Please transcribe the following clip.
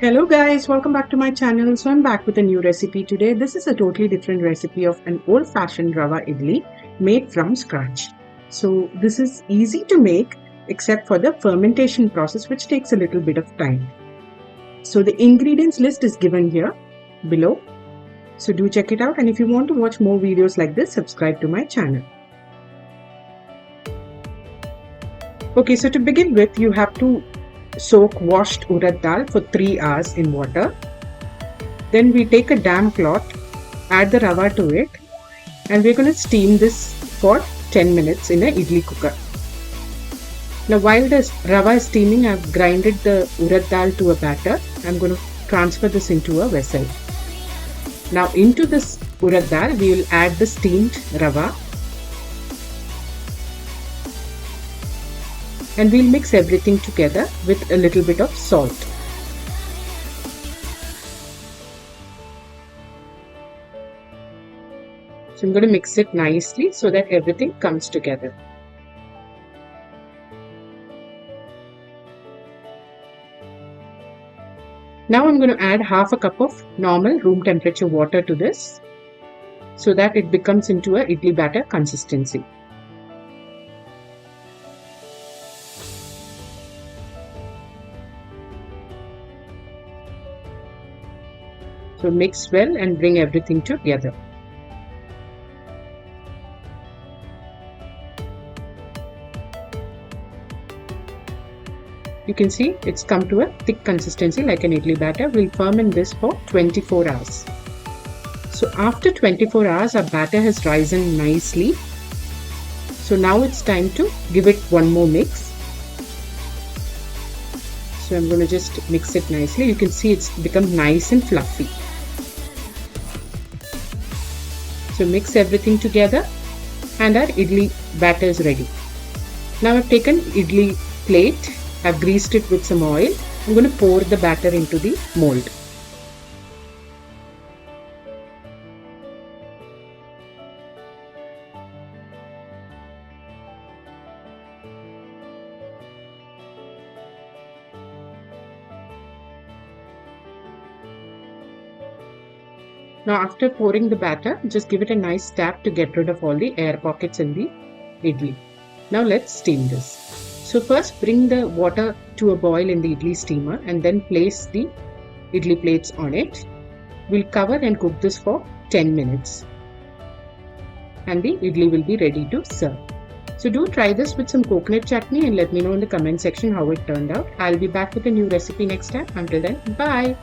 Hello guys, welcome back to my channel. So I'm back with a new recipe today. This is a totally different recipe of an old-fashioned rava idli made from scratch. So this is easy to make except for the fermentation process, which takes a little bit of time. So the ingredients list is given here below. So do check it out, and if you want to watch more videos like this, subscribe to my channel. Okay, so to begin with, you have to soak washed urad dal for 3 hours in water. Then we take a damp cloth, add the rava to it, and we're going to steam this for 10 minutes in a idli cooker. Now while the rava is steaming, I've grinded the urad dal to a batter. I'm going to transfer this into a vessel. Now into this urad dal, we will add the steamed rava. And we'll mix everything together with a little bit of salt. So I'm going to mix it nicely so that everything comes together. Now I'm going to add half a cup of normal room temperature water to this so that it becomes into a idli batter consistency. So mix well and bring everything together. You can see it's come to a thick consistency like an idli batter. We'll ferment this for 24 hours. So after 24 hours, our batter has risen nicely. So now it's time to give it one more mix. So I'm going to just mix it nicely. You can see it's become nice and fluffy. So mix everything together and our idli batter is ready. Now I've taken idli plate. I've greased it with some oil. I'm going to pour the batter into the mold. Now after pouring the batter, just give it a nice tap to get rid of all the air pockets in the idli. Now let's steam this. So first bring the water to a boil in the idli steamer and then place the idli plates on it. We'll cover and cook this for 10 minutes. And the idli will be ready to serve. So do try this with some coconut chutney and let me know in the comment section how it turned out. I'll be back with a new recipe next time. Until then, bye!